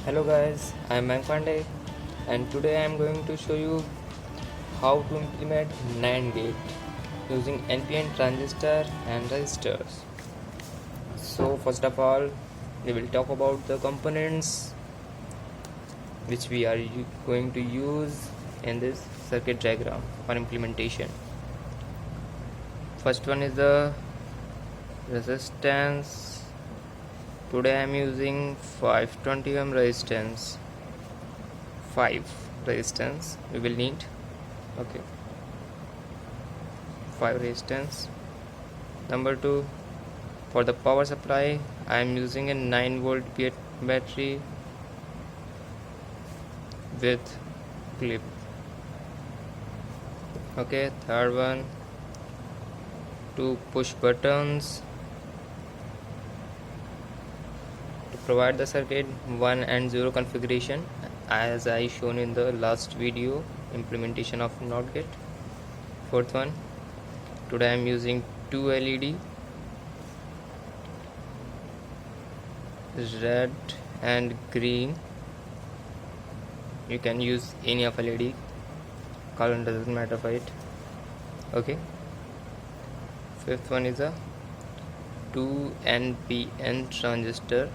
Hello guys, I am Pandey and today I am going to show you how to implement NAND gate using NPN transistor and resistors. So first of all, we will talk about the components which we are going to use in this circuit diagram for implementation. First one is the resistance. Today I am using 520 ohm resistance. 5 resistance we will need. Okay, 5 resistance. Number 2, for the power supply I am using a 9 volt battery with clip. Okay, third one, 2 push buttons to provide the circuit 1 and 0 configuration as I shown in the last video implementation of NOT gate. Fourth one, today I am using 2 LED, red and green. You can use any of LED, color doesn't matter for it. Okay, fifth one is a 2 NPN transistor.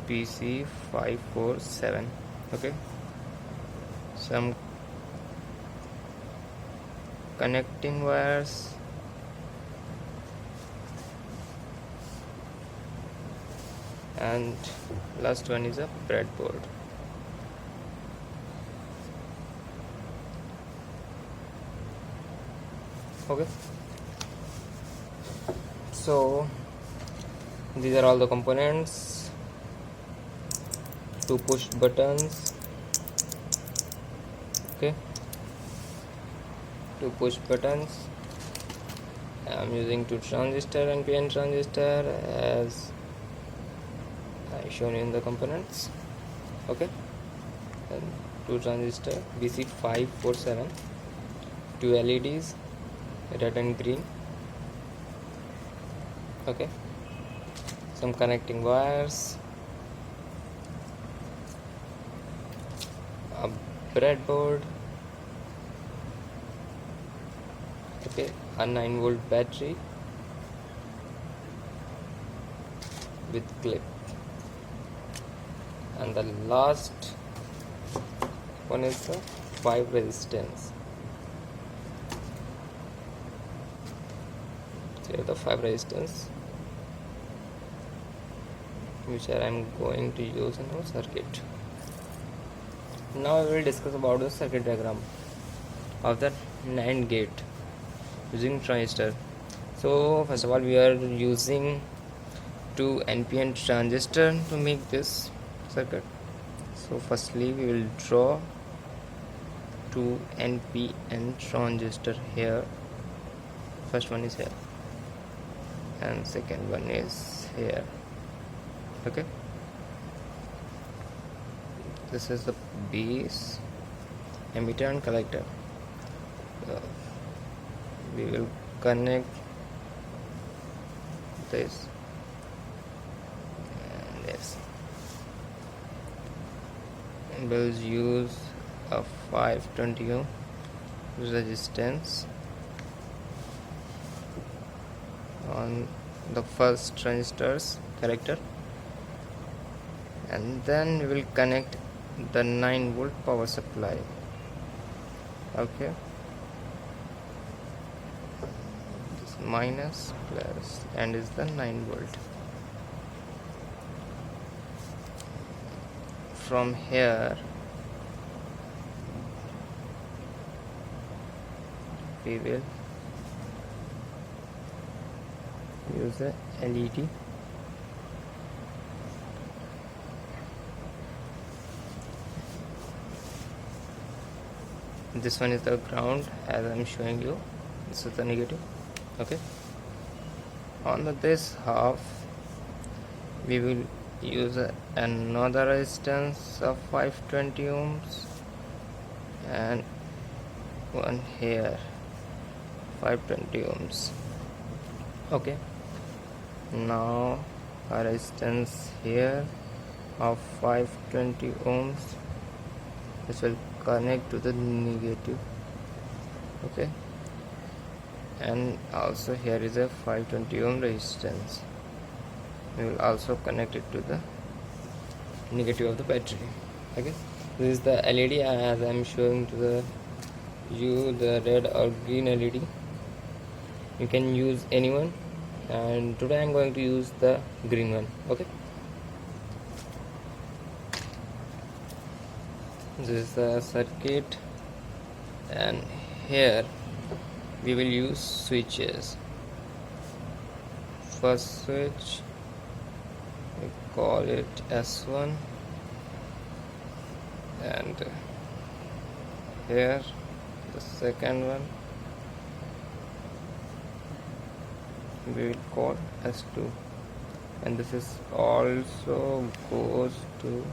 PC547. Okay, some connecting wires, and last one is a breadboard. Okay, so these are all the components. 2 push buttons. Okay, 2 push buttons. I am using 2 transistor and PN transistor as I shown in the components. Okay, and 2 transistor BC547, 2 LEDs, red and green. Okay, some connecting wires, a breadboard. Okay, a 9 volt battery with clip, and the last one is the 5 resistance. Here the 5 resistance which I am going to use in our circuit. Now we will discuss about the circuit diagram of the NAND gate using transistor. So first of all, we are using 2 NPN transistor to make this circuit. So firstly we will draw 2 NPN transistor here. First one is here and second one is here. Okay, this is the base, emitter and collector. We will connect this and this, and we'll use a 520 ohm resistance on the first transistor's collector, and then we will connect the 9 volt power supply. Okay, this minus plus and is the 9 volt. From here we will use the LED. This one is the ground as I am showing you. This is the negative. Okay, on this half we will use another resistance of 520 ohms and one here 520 ohms. Okay, now a resistance here of 520 ohms, which will connect to the negative. Okay, and also here is a 520 ohm resistance. We will also connect it to the negative of the battery. Okay, this is the LED as I am showing to the red or green LED. You can use anyone, and today I'm going to use the green one. Okay, this is the circuit, and here we will use switches. First switch, we call it S1, and here the second one we will call S2, and this is also goes to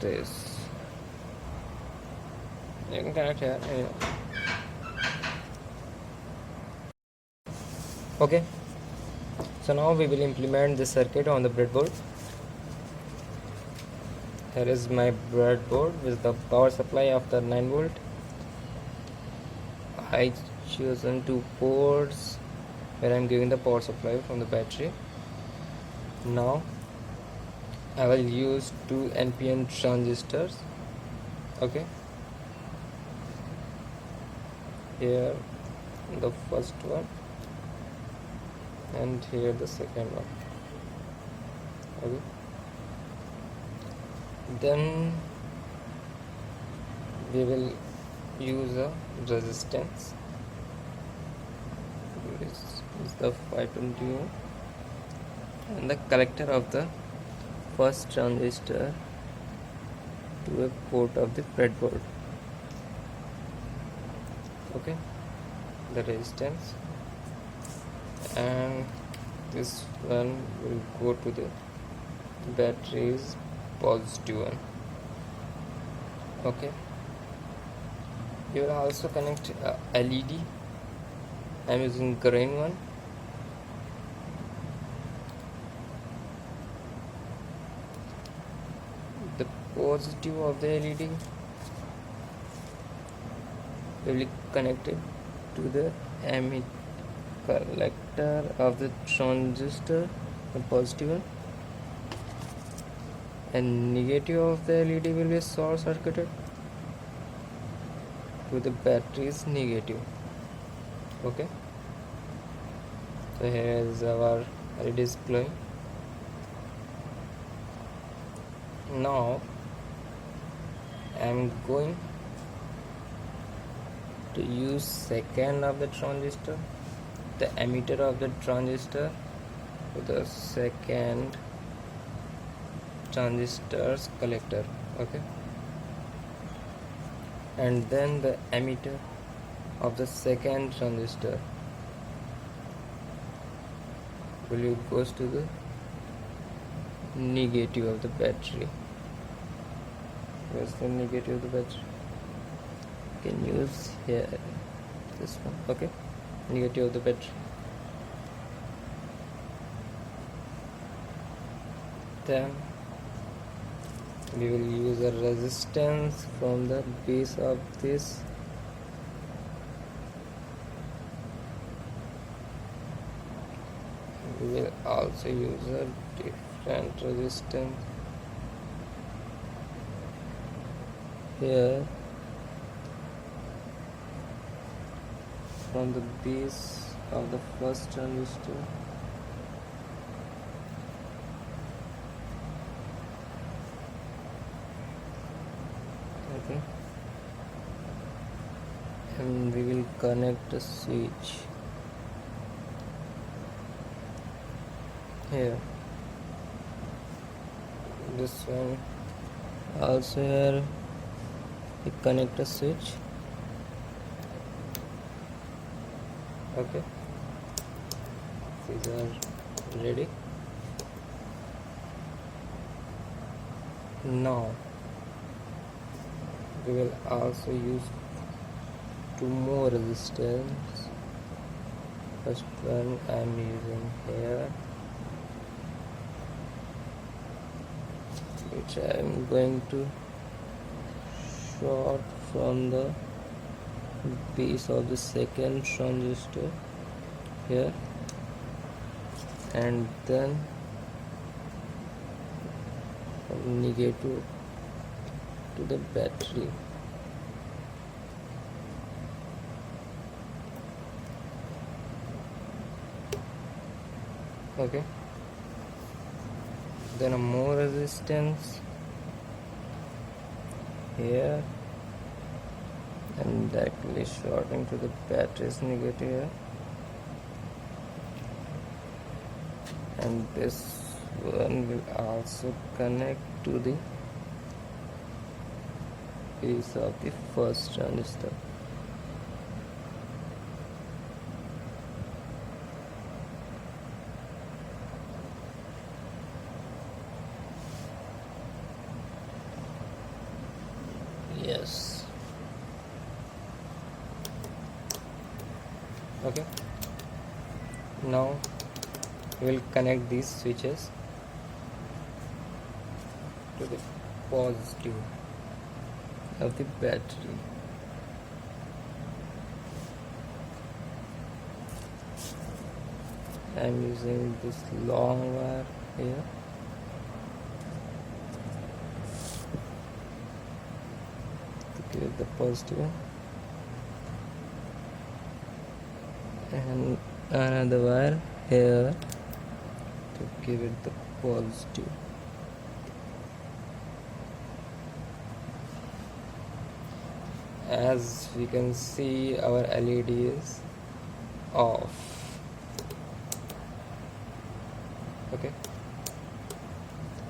this. You can connect here. Okay, so now we will implement this circuit on the breadboard. Here is my breadboard with the power supply of the 9 volt. I chosen 2 ports where I am giving the power supply from the battery. Now I will use 2 NPN transistors. Okay, here the first one and here the second one. Okay, then we will use a resistance. This is the 520 ohm and the collector of the first transistor to a port of the breadboard. Okay, the resistance, and this one will go to the battery's positive one. Okay, you will also connect a LED. I am using green one. The positive of the LED will be connected to the collector of the transistor, the positive one, and negative of the LED will be short circuited to the battery's negative. Okay, so here is our LED is glowing. Now I am going to use second of the transistor, the emitter of the transistor, to the second transistor's collector. Okay, and then the emitter of the second transistor goes to the negative of the battery. Where's the negative of the battery? You can use here this one. Okay, negative of the battery. Then we will use a resistance from the base of this. We will also use a different resistance here from the base of the first transistor. Okay, and we will connect a switch here. This one also here we connect a switch. Okay, these are ready. Now we will also use 2 more resistors first one I'm using here, which I'm going to short from the base of the second transistor here, and then from negative to the battery. Okay, then a more resistance here, and directly shorting to the battery's negative here, and this one will also connect to the base of the first transistor. Yes. Okay, now we'll connect these switches to the positive of the battery. I'm using this long wire here. To give the positive, and another wire here to give it the positive. As we can see, our LED is off. Okay,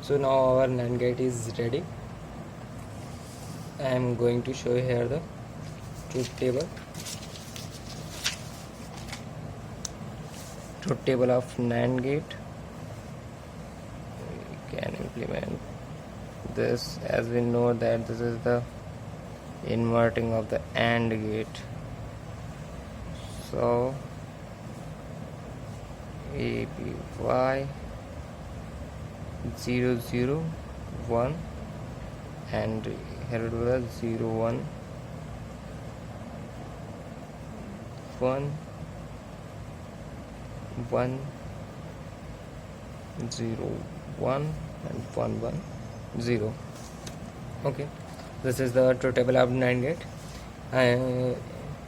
so now our NAND gate is ready. I am going to show you here the truth table. Truth table of NAND gate. We can implement this, as we know that this is the inverting of the AND gate. So APY 001, and here it was 01 1 1 0 1 and 1 1 0. Okay, this is the truth table of NAND gate.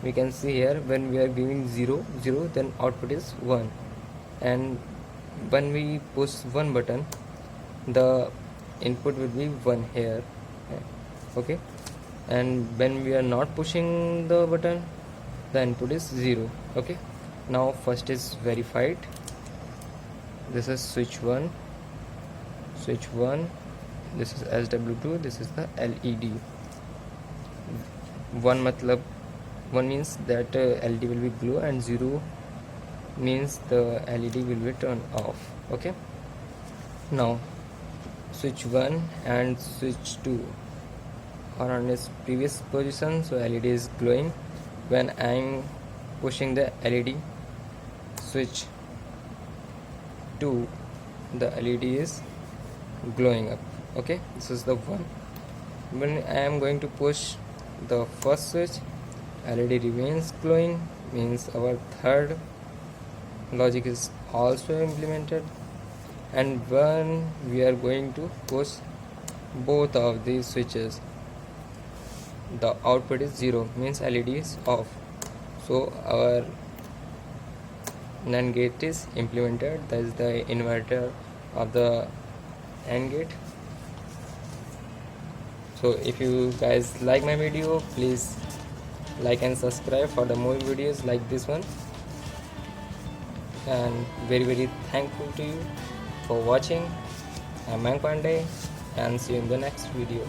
We can see here, when we are giving 0 0, then output is 1, and when we push one button, the input will be 1 here. Okay, and when we are not pushing the button, the input is 0. Okay, now first is verified. This is switch 1, this is SW2, this is the LED. 1 means that LED will be blue, and 0 means the LED will be turned off. Okay, now switch 1 and switch 2 are on its previous position, so LED is glowing. When I am pushing the LED switch 2, the LED is glowing up. Okay, this is the one. When I am going to push the first switch, LED remains glowing, means our third logic is also implemented. And when we are going to push both of these switches, the output is 0, means LED is off. So our NAND gate is implemented. That is the inverter of the AND gate. So if you guys like my video, please like and subscribe for the more videos like this one. And very thankful to you for watching. I'm Mayank Pandey, and see you in the next video.